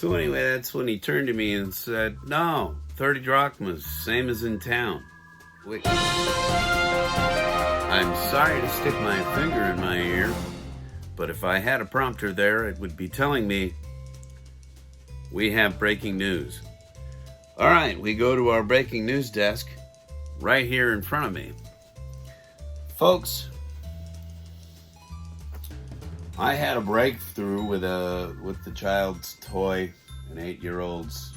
So anyway, that's when he turned to me and said, no, 30 drachmas, same as in town. Wait. I'm sorry to stick my finger in my ear, but if I had a prompter there, it would be telling me, we have breaking news. All right, we go to our breaking news desk right here in front of me. Folks, I had a breakthrough with the child's toy, an 8-year-old's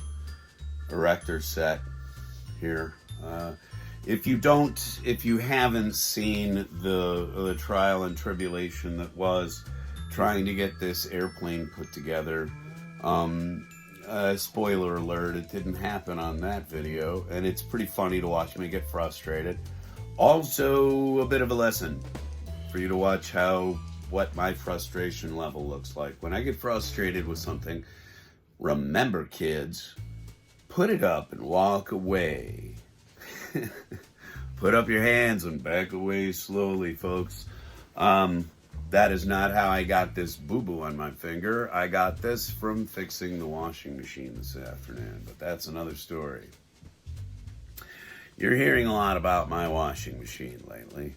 erector set here. If you haven't seen the trial and tribulation that was trying to get this airplane put together, spoiler alert, it didn't happen on that video, and it's pretty funny to watch me get frustrated. Also, a bit of a lesson for you to watch what my frustration level looks like. When I get frustrated with something, remember, kids, put it up and walk away. Put up your hands and back away slowly, folks. That is not how I got this boo-boo on my finger. I got this from fixing the washing machine this afternoon, but that's another story. You're hearing a lot about my washing machine lately.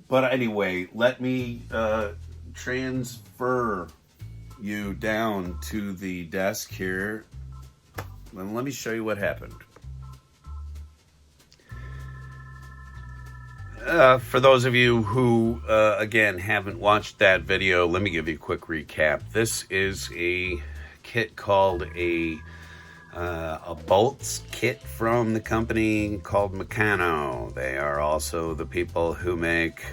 But anyway, let me transfer you down to the desk here. And let me show you what happened. For those of you who, again, haven't watched that video, let me give you a quick recap. This is a kit called a bolts kit from the company called Meccano. They are also the people who make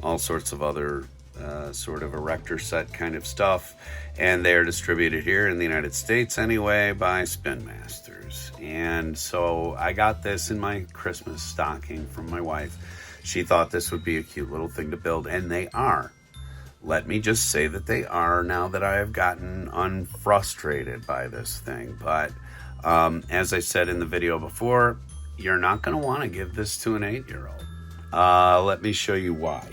all sorts of other sort of erector set kind of stuff, and they're distributed here in the United States anyway by Spin Masters. And so I got this in my Christmas stocking from my wife. She thought this would be a cute little thing to build, and they are. Let me just say that they are, now that I have gotten unfrustrated by this thing. But as I said in the video before, you're not going to want to give this to an 8-year-old. Let me show you why.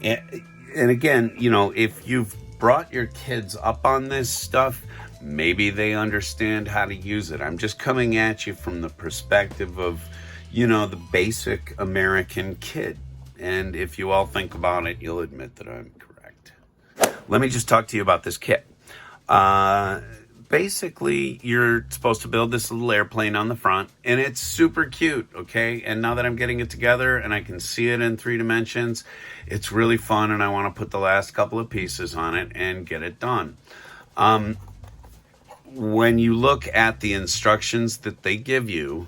And again, you know, if you've brought your kids up on this stuff, maybe they understand how to use it. I'm just coming at you from the perspective of, you know, the basic American kid. And if you all think about it, you'll admit that I'm correct. Let me just talk to you about this kit. Basically, you're supposed to build this little airplane on the front, and it's super cute, okay? And now that I'm getting it together and I can see it in 3 dimensions, it's really fun, and I want to put the last couple of pieces on it and get it done. When you look at the instructions that they give you,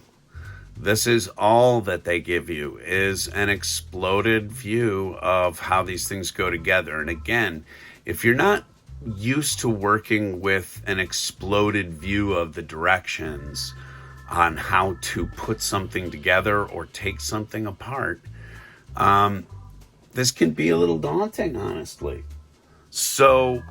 this is all that they give you, is an exploded view of how these things go together. And again, if you're not used to working with an exploded view of the directions on how to put something together or take something apart, this can be a little daunting, honestly. So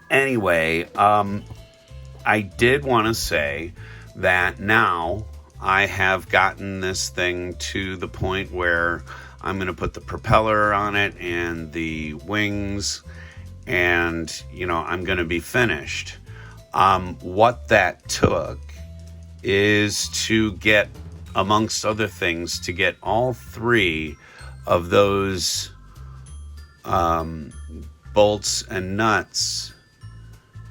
anyway, I did want to say that now I have gotten this thing to the point where I'm going to put the propeller on it and the wings, and, you know, I'm going to be finished. What that took is to get, amongst other things, to get all 3 of those bolts and nuts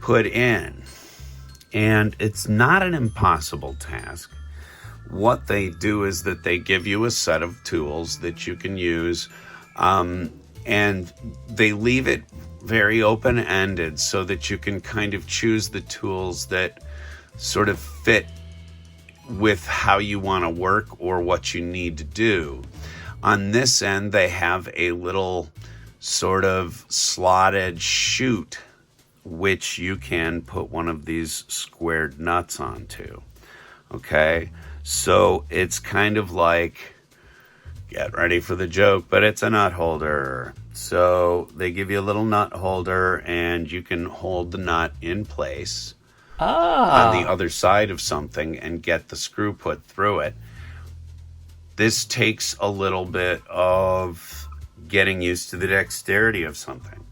put in. And it's not an impossible task. What they do is that they give you a set of tools that you can use, and they leave it very open-ended so that you can kind of choose the tools that sort of fit with how you want to work or what you need to do. On this end, they have a little sort of slotted chute which you can put one of these squared nuts onto. Okay, so it's kind of like, get ready for the joke, but it's a nut holder. So they give you a little nut holder, and you can hold the nut in place on the other side of something and get the screw put through it. This takes a little bit of getting used to the dexterity of something.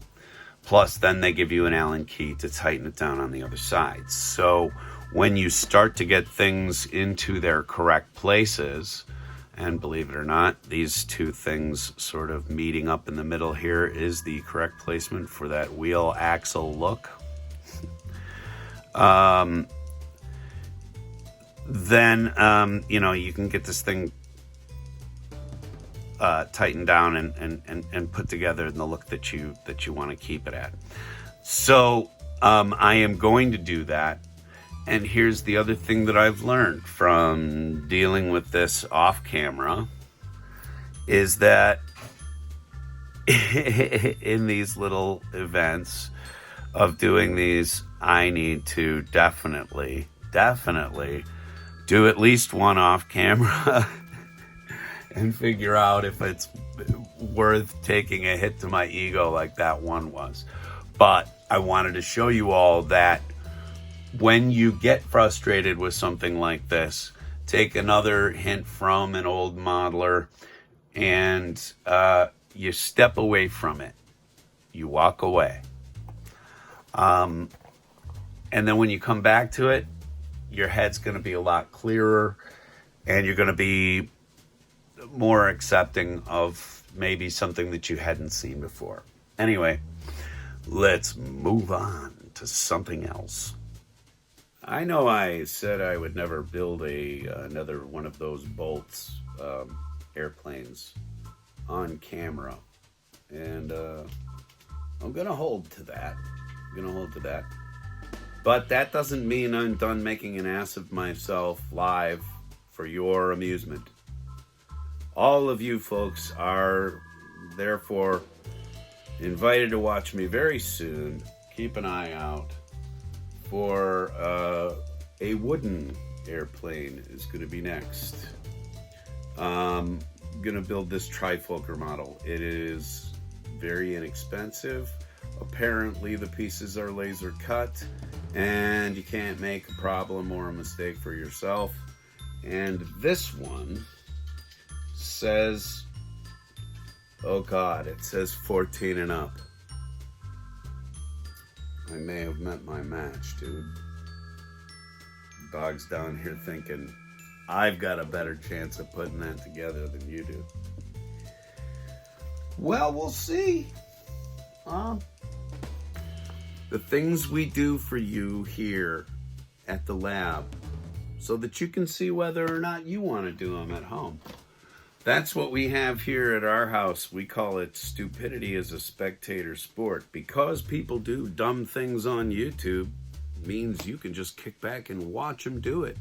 Plus, then they give you an Allen key to tighten it down on the other side. So when you start to get things into their correct places, and believe it or not, these two things sort of meeting up in the middle here is the correct placement for that wheel axle look. Then you can get this thing tightened down and put together in the look that you want to keep it at. So I am going to do that. And here's the other thing that I've learned from dealing with this off camera is that in these little events of doing these, I need to definitely do at least one off camera and figure out if it's worth taking a hit to my ego like that one was. But I wanted to show you all that when you get frustrated with something like this, take another hint from an old modeler and you step away from it. You walk away. And then when you come back to it, your head's going to be a lot clearer and you're going to be more accepting of maybe something that you hadn't seen before. Anyway, let's move on to something else. I know I said I would never build another one of those Bolts airplanes on camera, and I'm gonna hold to that. But that doesn't mean I'm done making an ass of myself live for your amusement. All of you folks are therefore invited to watch me very soon. Keep an eye out for a wooden airplane is going to be next. I'm going to build this trifocal model. It is very inexpensive. Apparently the pieces are laser cut and you can't make a problem or a mistake for yourself. And this one says, oh God, it says 14 and up. I may have met my match, dude. Dog's down here thinking, I've got a better chance of putting that together than you do. Well, we'll see. The things we do for you here at the lab so that you can see whether or not you want to do them at home. That's what we have here at our house. We call it stupidity as a spectator sport. Because people do dumb things on YouTube, means you can just kick back and watch them do it.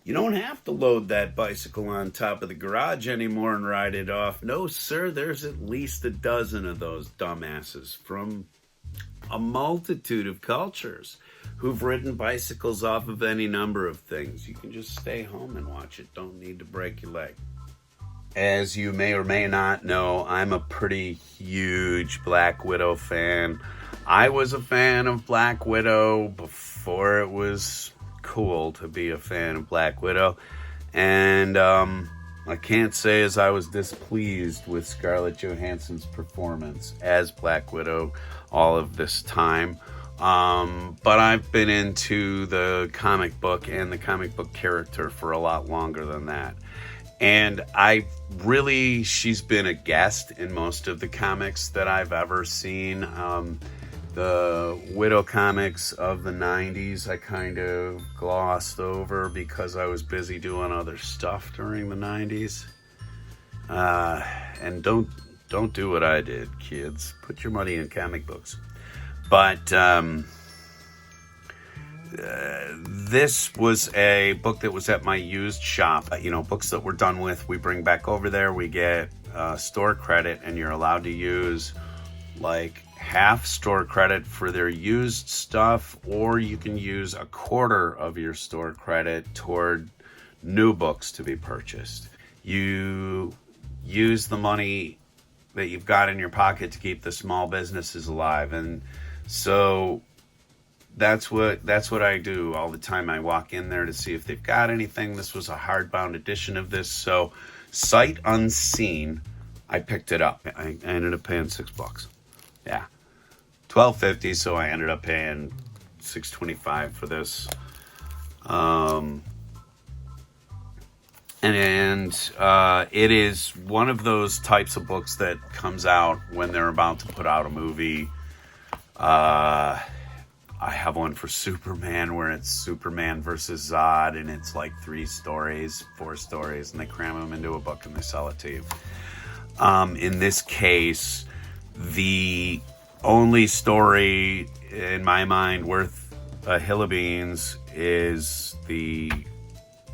You don't have to load that bicycle on top of the garage anymore and ride it off. No, sir, there's at least a dozen of those dumbasses from a multitude of cultures who've ridden bicycles off of any number of things. You can just stay home and watch it. Don't need to break your leg. As you may or may not know, I'm a pretty huge Black Widow fan. I was a fan of Black Widow before it was cool to be a fan of Black Widow. And I can't say as I was displeased with Scarlett Johansson's performance as Black Widow all of this time. But I've been into the comic book and the comic book character for a lot longer than that. And she's been a guest in most of the comics that I've ever seen. The Widow comics of the 90s I kind of glossed over because I was busy doing other stuff during the 90s. And don't do what I did, kids. Put your money in comic books. But this was a book that was at my used shop. Books that we're done with, we bring back over there. We get store credit, and you're allowed to use like half store credit for their used stuff, or you can use a quarter of your store credit toward new books to be purchased. You use the money that you've got in your pocket to keep the small businesses alive. And so that's what I do all the time. I walk in there to see if they've got anything. This was a hardbound edition of this, so sight unseen, I picked it up. I ended up paying $6. Yeah, $12.50, so I ended up paying $6.25 for this. And it is one of those types of books that comes out when they're about to put out a movie. I have one for Superman where it's Superman versus Zod, and it's like 3 stories, 4 stories, and they cram them into a book and they sell it to you. In this case, the only story in my mind worth a hill of beans is the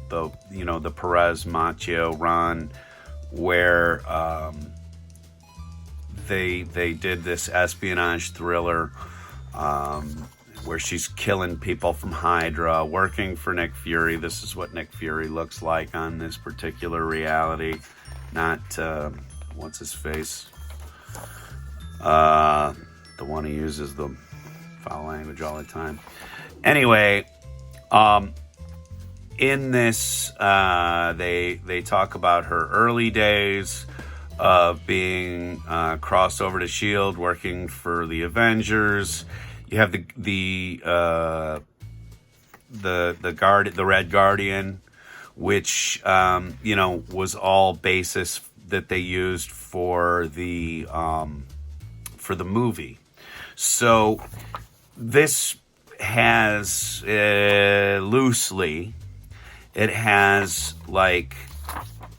Perez Macchio run, where they did this espionage thriller where she's killing people from Hydra, working for Nick Fury. This is what Nick Fury looks like on this particular reality, not what's his face, the one who uses the foul language all the time. Anyway, in this, they talk about her early days of being crossed over to S.H.I.E.L.D., working for the Avengers. You have the Red Guardian, which was all basis that they used for the movie. So this has loosely, it has like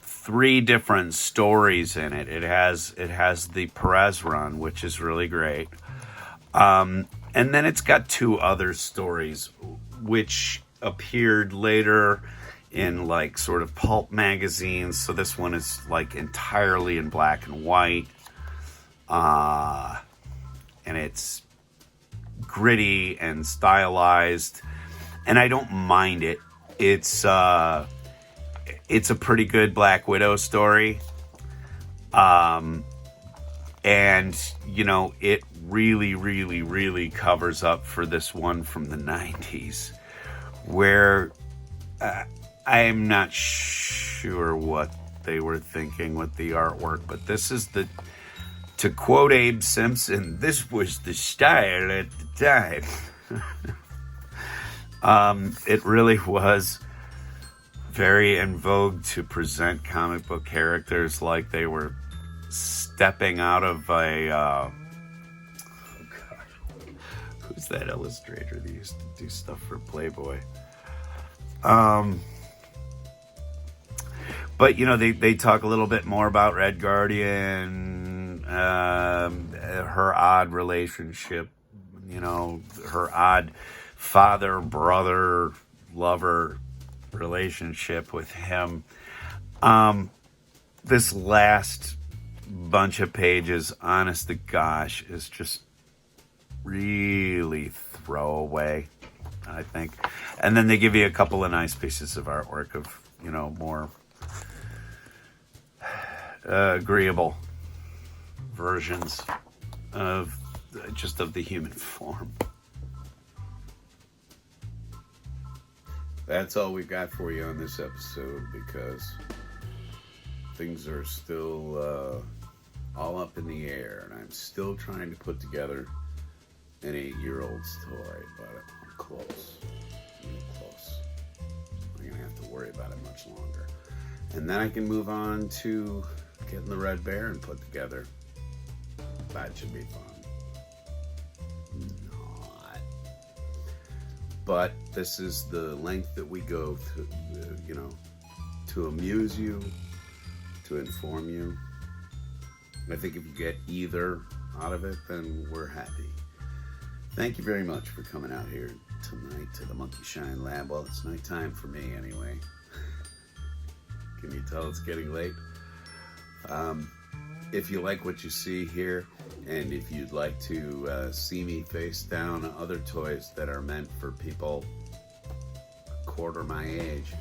3 different stories in it. It has the Perez run, which is really great. And then it's got 2 other stories which appeared later in like sort of pulp magazines. So this one is like entirely in black and white. And it's gritty and stylized. And I don't mind it. It's a pretty good Black Widow story. And, it really, really, really covers up for this one from the 90s, where I'm not sure what they were thinking with the artwork, but this is to quote Abe Simpson, this was the style at the time. It really was very in vogue to present comic book characters like they were stepping out of a oh gosh, who's that illustrator that used to do stuff for Playboy? But they talk a little bit more about Red Guardian, her odd relationship, her odd father, brother, lover relationship with him. This last bunch of pages, honest to gosh, is just really throwaway, I think. And then they give you a couple of nice pieces of artwork of, more agreeable versions of the human form. That's all we've got for you on this episode, because things are still all up in the air, and I'm still trying to put together an 8-year-old's toy, but I'm close. I'm gonna have to worry about it much longer, and then I can move on to getting the Red Baron put together. That should be fun. Not. But this is the length that we go to, to amuse you, to inform you. I think if you get either out of it, then we're happy. Thank you very much for coming out here tonight to the Monkey Shine Lab. Well, it's nighttime for me anyway. Can you tell it's getting late? If you like what you see here, and if you'd like to see me face down other toys that are meant for people a quarter my age,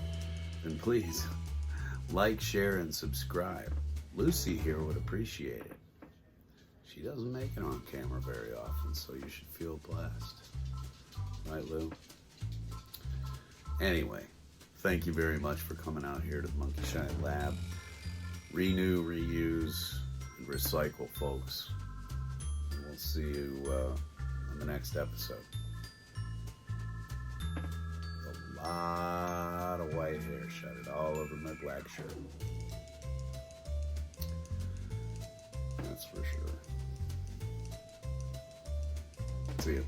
then please like, share, and subscribe. Lucy here would appreciate it. She doesn't make it on camera very often, so you should feel blessed. Right, Lou? Anyway, thank you very much for coming out here to the Monkey Shine Lab. Renew, reuse, and recycle, folks. We'll see you the next episode. A lot of white hair shedded all over my black shirt. That's for sure. See you.